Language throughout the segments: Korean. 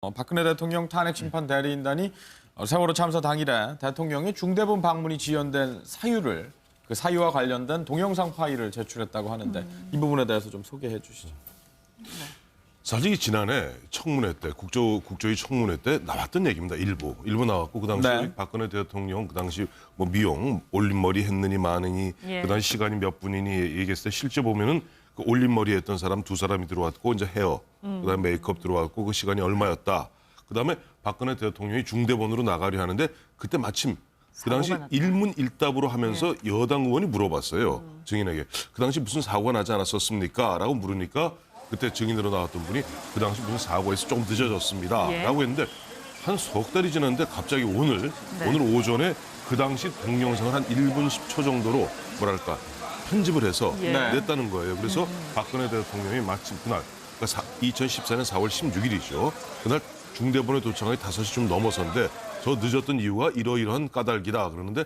박근혜 대통령 탄핵 심판 대리인단이 세월호 참사 당일에 대통령이 중대본 방문이 지연된 사유를 그 사유와 관련된 동영상 파일을 제출했다고 하는데 이 부분에 대해서 좀 소개해 주시죠. 사실 지난해 청문회 때 국조위 청문회 때 나왔던 얘기입니다. 일부 나왔고 그 당시 네. 박근혜 대통령 그 당시 뭐 미용 올림머리 했느니 마느니 그 당시 시간이 몇 분이니 얘기했을 때 실제 보면은 그 올림머리 했던 사람 두 사람이 들어왔고 이제 헤어 그다음에 메이크업 들어왔고 그 시간이 얼마였다. 그다음에 박근혜 대통령이 중대본으로 나가려 하는데 그때 마침 그 당시 일문일답으로 하면서 여당 의원이 물어봤어요. 증인에게. 그 당시 무슨 사고가 나지 않았었습니까? 라고 물으니까 그때 증인으로 나왔던 분이 그 당시 무슨 사고에서 조금 늦어졌습니다. 라고 했는데 한 석 달이 지났는데 갑자기 오늘 오전에 그 당시 동영상을 한 1분 10초 정도로 뭐랄까 편집을 해서 냈다는 거예요. 그래서 박근혜 대통령이 마침 그날 그러니까 2014년 4월 16일이죠. 그날 중대본에 도착하기 5시 좀 넘어서인데 저 늦었던 이유가 이러이러한 까닭이다 그러는데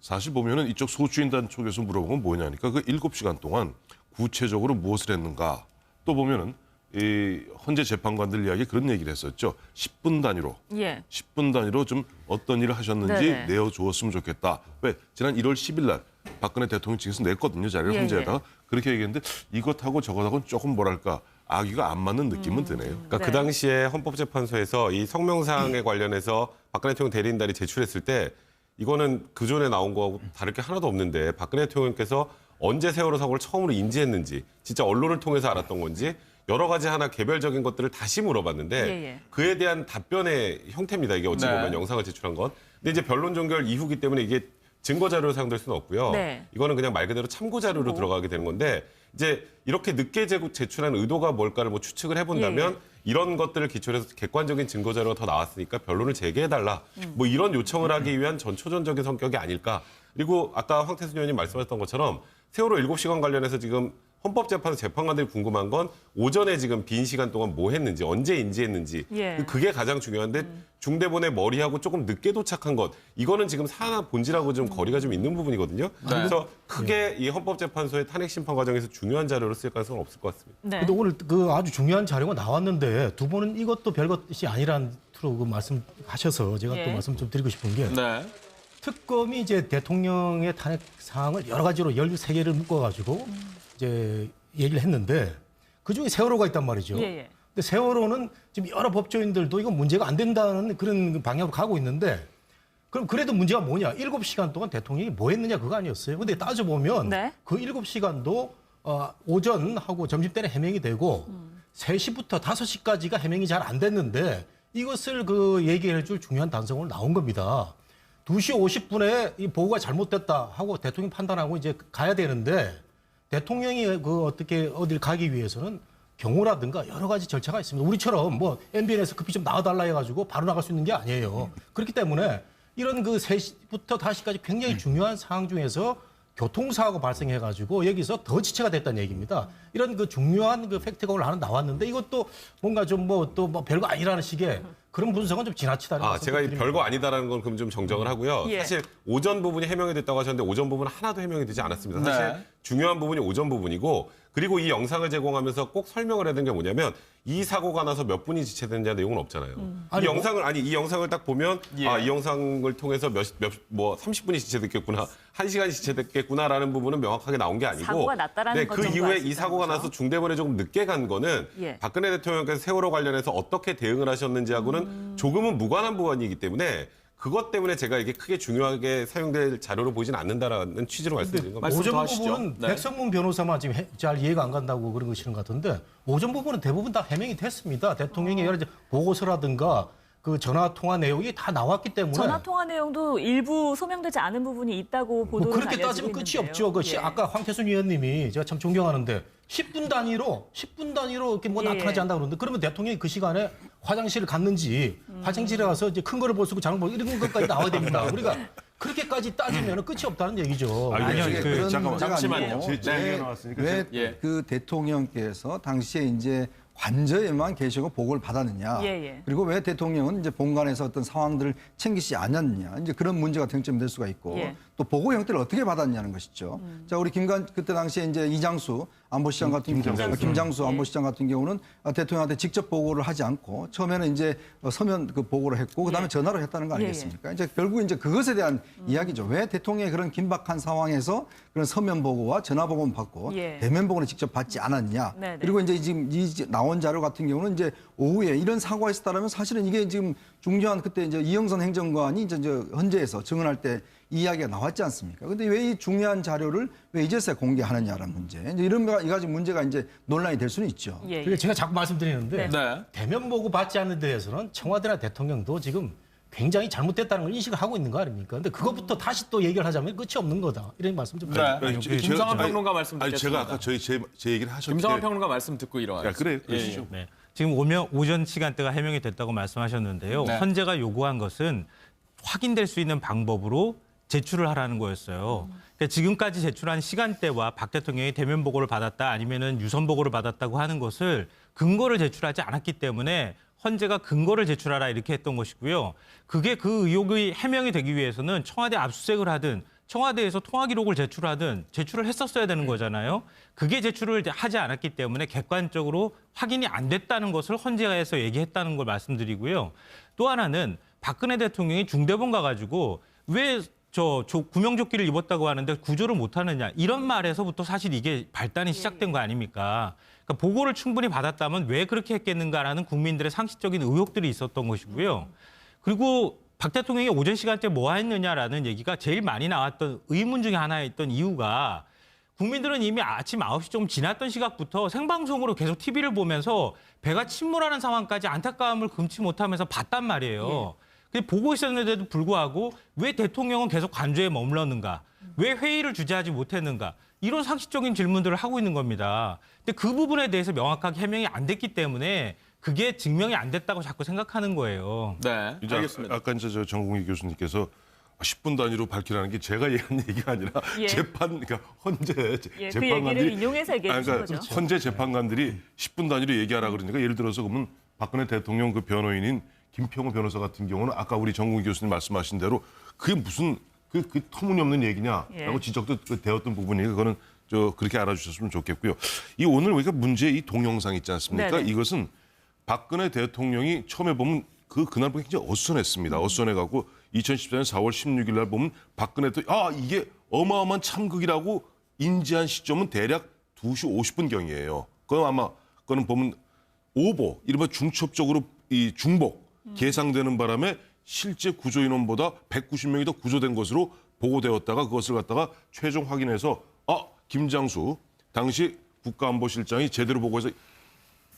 사실 보면은 이쪽 소주인단 쪽에서 물어본 건 뭐냐니까 그 7시간 동안 구체적으로 무엇을 했는가 또 보면은 이 헌재 재판관들 이야기 그런 얘기를 했었죠. 10분 단위로 10분 단위로 좀 어떤 일을 하셨는지 내어주었으면 좋겠다. 왜 지난 1월 10일 날 박근혜 대통령 측에서 냈거든요. 자리를 헌재에다가 그렇게 얘기했는데 이것하고 저것하고는 조금 뭐랄까 아기가 안 맞는 느낌은 드네요. 그러니까 그 당시에 헌법재판소에서 이 성명사항에 관련해서 박근혜 대통령 대리인단이 제출했을 때 이거는 그전에 나온 거하고 다를 게 하나도 없는데 박근혜 대통령께서 언제 세월호 사고를 처음으로 인지했는지 진짜 언론을 통해서 알았던 건지 여러 가지 하나 개별적인 것들을 다시 물어봤는데 그에 대한 답변의 형태입니다. 이게 어찌 보면 영상을 제출한 건. 근데 이제 변론 종결 이후기 때문에 이게 증거 자료로 사용될 수는 없고요. 이거는 그냥 말 그대로 참고 자료로 들어가게 되는 건데 이제 이렇게 늦게 제출한 의도가 뭘까를 뭐 추측을 해본다면 이런 것들을 기초로 해서 객관적인 증거 자료가 더 나왔으니까 변론을 재개해달라. 뭐 이런 요청을 하기 위한 전초전적인 성격이 아닐까. 그리고 아까 황태순 의원님 말씀하셨던 것처럼 세월호 7시간 관련해서 지금 헌법재판소 재판관들이 궁금한 건 오전에 지금 빈 시간 동안 뭐 했는지 언제 인지했는지 그게 가장 중요한데 중대본의 머리하고 조금 늦게 도착한 것 이거는 지금 사안 본질하고 좀 거리가 좀 있는 부분이거든요. 그래서 크게 이 헌법재판소의 탄핵 심판 과정에서 중요한 자료로 쓸 가능성은 없을 것 같습니다. 근데 오늘 그 아주 중요한 자료가 나왔는데 두 분은 이것도 별것이 아니라는 투로 그 말씀하셔서 제가 또 말씀 좀 드리고 싶은 게 특검이 이제 대통령의 탄핵 사항을 여러 가지로 13개를 묶어가지고 이제 얘기를 했는데 그중에 세월호가 있단 말이죠. 근데 세월호는 지금 여러 법조인들도 이건 문제가 안 된다는 그런 방향으로 가고 있는데 그럼 그래도 문제가 뭐냐? 7시간 동안 대통령이 뭐 했느냐 그거 아니었어요. 근데 따져보면 그 7시간도 오전하고 점심때는 해명이 되고 3시부터 5시까지가 해명이 잘 안 됐는데 이것을 그 얘기해 줄 중요한 단서가 나온 겁니다. 2시 50분에 이 보고가 잘못됐다 하고 대통령이 판단하고 이제 가야 되는데 대통령이 그 어떻게 어딜 가기 위해서는 경호라든가 여러 가지 절차가 있습니다. 우리처럼 뭐 MBN에서 급히 좀 나와달라 해가지고 바로 나갈 수 있는 게 아니에요. 그렇기 때문에 이런 그 3시부터 5시까지 굉장히 중요한 상황 중에서 교통사고 발생해가지고 여기서 더 지체가 됐다는 얘기입니다. 이런 그 중요한 그 팩트가 오늘 하나 나왔는데 이것도 뭔가 좀 뭐 또 뭐 별거 아니라는 식의 그런 분석은 좀 지나치다는 제가 이 별거 아니다라는 건 그럼 좀 정정을 하고요. 사실 오전 부분이 해명이 됐다고 하셨는데 오전 부분은 하나도 해명이 되지 않았습니다. 사실 중요한 부분이 오전 부분이고 그리고 이 영상을 제공하면서 꼭 설명을 해야 되는 게 뭐냐면 이 사고가 나서 몇 분이 지체됐느냐 내용은 없잖아요. 이 영상을 딱 보면 이 영상을 통해서 뭐 30분이 지체됐겠구나, 1시간이 지체됐겠구나라는 부분은 명확하게 나온 게 아니고 사고가 났다라는 그 이후에 이 사고가 나서 중대본에 조금 늦게 간 거는 박근혜 대통령께서 세월호 관련해서 어떻게 대응을 하셨는지하고는 조금은 무관한 부분이기 때문에 그것 때문에 제가 이게 크게 중요하게 사용될 자료로 보지는 않는다라는 취지로 말씀드린 겁니다. 오전 부분은 백성문 변호사만 지금 잘 이해가 안 간다고 그런 것이는 것 같은데 오전 부분은 대부분 다 해명이 됐습니다. 대통령의 여러 보고서라든가 그 전화 통화 내용이 다 나왔기 때문에 전화 통화 내용도 일부 소명되지 않은 부분이 있다고 보도를 뭐 그렇게 따지면 끝이 없죠. 그 아까 황태순 의원님이 제가 참 존경하는데 10분 단위로 이렇게 뭐 나타나지 않는다 그러는데 그러면 대통령이 그 시간에 화장실을 갔는지 화장실에 가서 이제 큰 거를 볼 수 있고 작은 걸 이런 것까지 나와야 됩니다. 우리가 그렇게까지 따지면 끝이 없다는 얘기죠. 아니요, 잠시만요. 왜 그 대통령께서 당시에 이제 관저에만 계시고 보고를 받았느냐. 그리고 왜 대통령은 이제 본관에서 어떤 상황들을 챙기지 않았느냐. 이제 그런 문제가 쟁점이 될 수가 있고 또 보고 형태를 어떻게 받았냐는 것이죠. 자, 우리 그때 당시에 이제 이장수 안보시장 같은 경우, 김장수 안보시장 같은 경우는 대통령한테 직접 보고를 하지 않고 처음에는 이제 서면 그 보고를 했고 그다음에 전화로 했다는 거 아니겠습니까? 이제 결국 이제 그것에 대한 이야기죠. 왜 대통령이 그런 긴박한 상황에서 그런 서면 보고와 전화 보고만 받고 대면 보고는 직접 받지 않았냐? 그리고 이제 지금 이 나온 자료 같은 경우는 이제 오후에 이런 사고가 있었다면 사실은 이게 지금 중요한 그때 이제 이영선 행정관이 이제 헌재에서 증언할 때 이 이야기가 나왔지 않습니까? 근데 왜 이 중요한 자료를 왜 이제서야 공개하느냐라는 문제. 이제 이런 거 이 가지 문제가 이제 논란이 될 수는 있죠. 그러니까 제가 자꾸 말씀드리는데 대면 보고 받지 않는 데에서는 청와대나 대통령도 지금 굉장히 잘못됐다는 걸 인식을 하고 있는 거 아닙니까? 근데 그것부터 다시 또 얘기를 하자면 끝이 없는 거다. 이런 말씀 좀 드립니다. 김성환 평론가 말씀 아니, 듣겠습니다. 제가 아까 제 얘기를 하셨는데. 김성환 평론가 말씀 듣고 일어나요. 그래, 그러시죠. 네. 지금 오전 시간대가 해명이 됐다고 말씀하셨는데요. 헌재가 요구한 것은 확인될 수 있는 방법으로 제출을 하라는 거였어요. 그러니까 지금까지 제출한 시간대와 박 대통령이 대면 보고를 받았다 아니면은 유선 보고를 받았다고 하는 것을 근거를 제출하지 않았기 때문에 헌재가 근거를 제출하라 이렇게 했던 것이고요. 그게 그 의혹이 해명이 되기 위해서는 청와대 압수수색을 하든 청와대에서 통화 기록을 제출하든 제출을 했었어야 되는 거잖아요. 그게 제출을 하지 않았기 때문에 객관적으로 확인이 안 됐다는 것을 헌재에서 얘기했다는 걸 말씀드리고요. 또 하나는 박근혜 대통령이 중대본 가가지고 왜 구명조끼를 입었다고 하는데 구조를 못하느냐 이런 말에서부터 사실 이게 발단이 시작된 거 아닙니까? 그러니까 보고를 충분히 받았다면 왜 그렇게 했겠는가라는 국민들의 상식적인 의혹들이 있었던 것이고요. 그리고 박 대통령이 오전 시간대 뭐 했느냐라는 얘기가 제일 많이 나왔던 의문 중에 하나였던 이유가 국민들은 이미 아침 9시 좀 지났던 시각부터 생방송으로 계속 TV를 보면서 배가 침몰하는 상황까지 안타까움을 금치 못하면서 봤단 말이에요. 근데 보고 있었는데도 불구하고 왜 대통령은 계속 관저에 머물렀는가? 왜 회의를 주재하지 못했는가? 이런 상식적인 질문들을 하고 있는 겁니다. 근데 그 부분에 대해서 명확하게 해명이 안 됐기 때문에 그게 증명이 안 됐다고 자꾸 생각하는 거예요. 네, 이제 알겠습니다. 아까 이제 정국희 교수님께서 10분 단위로 밝히라는 게 제가 얘기한 얘기가 아니라 재판, 그러니까 헌재 그 재판관들이 얘기를 인용해서 얘기해 주신 그러니까 거죠. 헌재 재판관들이 10분 단위로 얘기하라 그러니까 예를 들어서 그러면 박근혜 대통령 그 변호인인 김평우 변호사 같은 경우는 아까 우리 정국희 교수님 말씀하신 대로 그게 무슨 그 터무니없는 얘기냐라고 지적도 되었던 부분이 그거는 그렇게 알아주셨으면 좋겠고요. 이 오늘 우리가 문제 이 동영상 있지 않습니까? 네네. 이것은 박근혜 대통령이 처음에 보면 그날 보면 굉장히 어수선했습니다. 어수선해갖고 2014년 4월 16일 날 보면 박근혜 대통령 이게 어마어마한 참극이라고 인지한 시점은 대략 2시 50분경이에요. 그거는 보면 오보, 이른바 중첩적으로 이 중복 계상되는 바람에 실제 구조 인원보다 190명이 더 구조된 것으로 보고되었다가 그것을 갖다가 최종 확인해서 김장수 당시 국가안보실장이 제대로 보고해서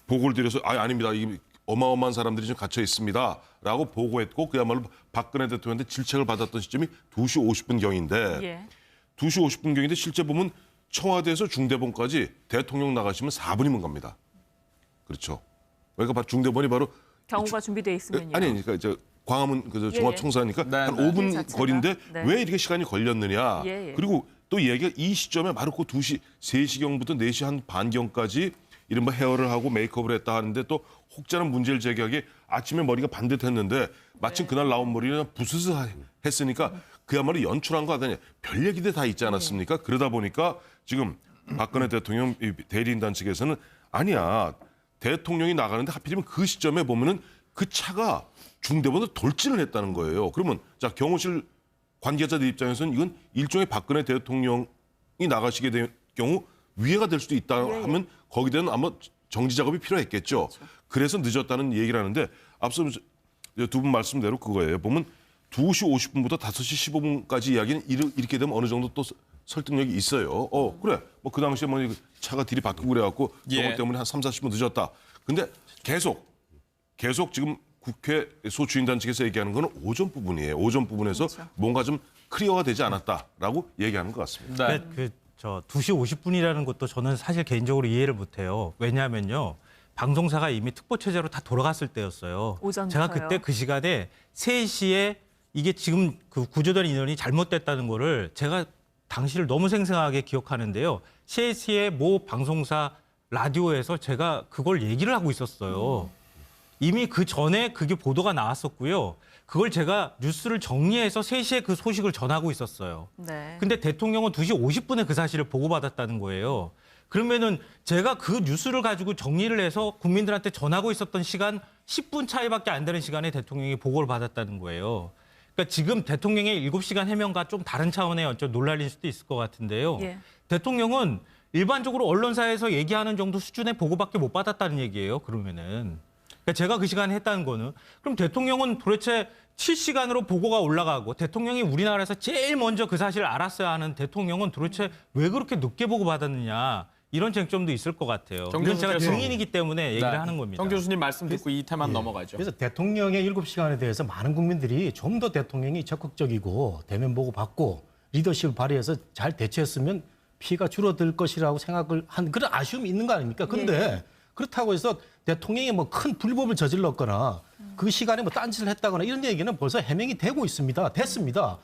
보고를 드려서 아닙니다. 이게 어마어마한 사람들이 좀 갇혀 있습니다라고 보고했고 그야말로 박근혜 대통령한테 질책을 받았던 시점이 2시 50분경인데 2시 50분경인데 실제 보면 청와대에서 중대본까지 대통령 나가시면 4분이면 갑니다. 그렇죠. 그러니까 중대본이 바로 경우가 준비돼 있으면요. 아니, 그러니까 이제 광화문 종합청사니까 한 5분 자체가. 거리인데 네. 왜 이렇게 시간이 걸렸느냐. 그리고 또 얘기가 이 시점에 바로 그 2시, 3시경부터 4시 한 반경까지 이른바 헤어를 하고 메이크업을 했다 하는데 또 혹자는 문제를 제기하기에 아침에 머리가 반듯했는데 마침 그날 나온 머리는 부스스했으니까 그야말로 연출한 거 아니냐. 별 얘기들 다 있지 않았습니까? 그러다 보니까 지금 박근혜 대통령 대리인단 측에서는 아니야. 대통령이 나가는데 하필이면 그 시점에 보면은 그 차가 중대본으로 돌진을 했다는 거예요. 그러면 자 경호실 관계자들 입장에서는 이건 일종의 박근혜 대통령이 나가시게 될 경우 위해가 될 수도 있다 하면 거기에 대한 아마 정지 작업이 필요했겠죠. 그래서 늦었다는 얘기를 하는데 앞서 두 분 말씀대로 그거예요. 보면 2시 50분부터 5시 15분까지 이야기는 이렇게 되면 어느 정도 또 설득력이 있어요. 그래. 뭐 그 당시에 뭐 차가 딜이 바뀌고 그래갖고 그것 때문에 한 3, 40분 늦었다. 근데 계속 지금 국회 소추인단 측에서 얘기하는 거는 오전 부분이에요. 오전 부분에서 뭔가 좀 클리어가 되지 않았다라고 얘기하는 것 같습니다. 네. 2시 50분이라는 것도 저는 사실 개인적으로 이해를 못해요. 왜냐하면요. 방송사가 이미 특보 체제로 다 돌아갔을 때였어요. 오전부터요? 제가 그때 그 시간에 3시에 이게 지금 그 구조된 인원이 잘못됐다는 거를 제가 당시를 너무 생생하게 기억하는데요. 3시에 모 방송사 라디오에서 제가 그걸 얘기를 하고 있었어요. 이미 그 전에 그게 보도가 나왔었고요. 그걸 제가 뉴스를 정리해서 3시에 그 소식을 전하고 있었어요. 네. 근데 대통령은 2시 50분에 그 사실을 보고받았다는 거예요. 그러면은 제가 그 뉴스를 가지고 정리를 해서 국민들한테 전하고 있었던 시간 10분 차이밖에 안 되는 시간에 대통령이 보고를 받았다는 거예요. 그러니까 지금 대통령의 7시간 해명과 좀 다른 차원의 어떤 논란일 수도 있을 것 같은데요. 예. 대통령은 일반적으로 언론사에서 얘기하는 정도 수준의 보고밖에 못 받았다는 얘기예요. 그러면은. 그러니까 제가 그 시간에 했다는 거는 그럼 대통령은 도대체 7시간으로 보고가 올라가고 대통령이 우리나라에서 제일 먼저 그 사실을 알았어야 하는 대통령은 도대체 왜 그렇게 늦게 보고받았느냐. 이런 쟁점도 있을 것 같아요. 이건 제가 증인이기 때문에 얘기를 하는 겁니다. 정 교수님 말씀 듣고 이 테만 넘어가죠. 그래서 대통령의 7시간에 대해서 많은 국민들이 좀 더 대통령이 적극적이고 대면 보고 받고 리더십을 발휘해서 잘 대처했으면 피해가 줄어들 것이라고 생각을 한 그런 아쉬움이 있는 거 아닙니까? 근데 그렇다고 해서 대통령이 뭐 큰 불법을 저질렀거나 그 시간에 뭐 딴짓을 했다거나 이런 얘기는 벌써 해명이 되고 있습니다. 됐습니다.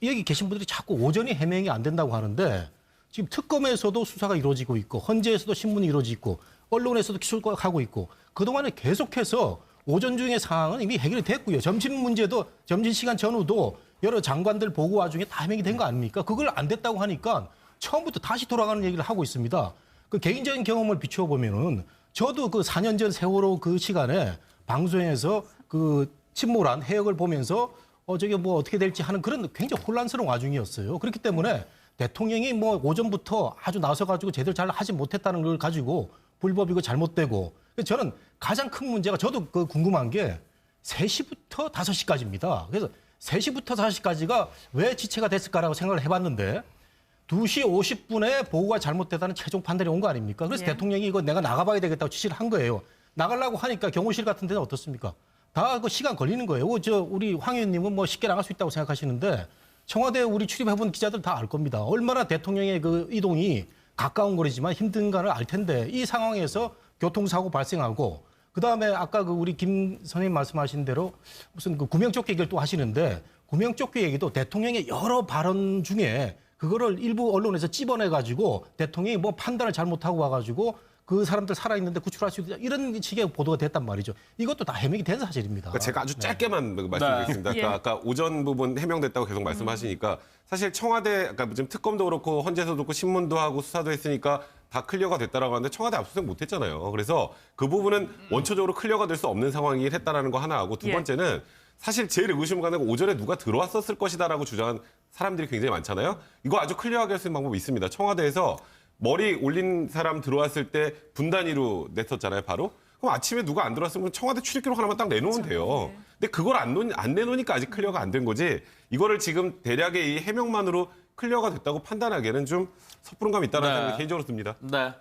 여기 계신 분들이 자꾸 오전이 해명이 안 된다고 하는데 지금 특검에서도 수사가 이루어지고 있고 헌재에서도 신문이 이루어지고 언론에서도 기소가 하고 있고 그동안에 계속해서 오전 중의 상황은 이미 해결이 됐고요. 점심 문제도 점심시간 전후도 여러 장관들 보고 와중에 다 해명이 된 거 아닙니까? 그걸 안 됐다고 하니까 처음부터 다시 돌아가는 얘기를 하고 있습니다. 그 개인적인 경험을 비추어 보면은 저도 그 4년 전 세월호 그 시간에 방송에서 그 침몰한 해역을 보면서 저게 뭐 어떻게 될지 하는 그런 굉장히 혼란스러운 와중이었어요. 그렇기 때문에 대통령이 뭐 오전부터 아주 나서가지고 제대로 잘 하지 못했다는 걸 가지고 불법이고 잘못되고 저는 가장 큰 문제가 저도 그 궁금한 게 3시부터 5시까지입니다. 그래서 3시부터 5시까지가 왜 지체가 됐을까라고 생각을 해봤는데 2시 50분에 보고가 잘못됐다는 최종 판단이 온 거 아닙니까? 그래서 대통령이 이거 내가 나가봐야 되겠다고 지시를 한 거예요. 나가려고 하니까 경호실 같은 데는 어떻습니까? 다 그 시간 걸리는 거예요. 우리 황 의원님은 뭐 쉽게 나갈 수 있다고 생각하시는데 청와대 우리 출입해본 기자들 다 알 겁니다. 얼마나 대통령의 그 이동이 가까운 거리지만 힘든가를 알 텐데 이 상황에서 교통사고 발생하고 그다음에 아까 그 우리 김 선생님 말씀하신 대로 무슨 그 구명조끼 얘기를 또 하시는데 구명조끼 얘기도 대통령의 여러 발언 중에 그거를 일부 언론에서 찝어내가지고 대통령이 뭐 판단을 잘못하고 와가지고 그 사람들 살아있는데 구출할 수 있다 이런 식의 보도가 됐단 말이죠. 이것도 다 해명이 된 사실입니다. 그러니까 제가 아주 짧게만 말씀드리겠습니다. 그러니까 아까 오전 부분 해명됐다고 계속 말씀하시니까 사실 청와대 아까 지금 특검도 그렇고 헌재에서도 그렇고 신문도 하고 수사도 했으니까 다 클리어가 됐다라고 하는데 청와대 압수수색 못했잖아요. 그래서 그 부분은 원초적으로 클리어가 될 수 없는 상황이긴 했다라는 거 하나 하고 두 번째는 사실 제일 의심 가는 건 오전에 누가 들어왔었을 것이다라고 주장한 사람들이 굉장히 많잖아요. 이거 아주 클리어하게 할 수 있는 방법이 있습니다. 청와대에서 머리 올린 사람 들어왔을 때 분단위로 냈었잖아요, 바로. 그럼 아침에 누가 안 들어왔으면 청와대 출입기록 하나만 딱 내놓으면 돼요. 근데 그걸 안 내놓으니까 아직 클리어가 안 된 거지. 이거를 지금 대략의 이 해명만으로 클리어가 됐다고 판단하기에는 좀 섣부른 감이 있다는 생각이 개인적으로 듭니다. 네.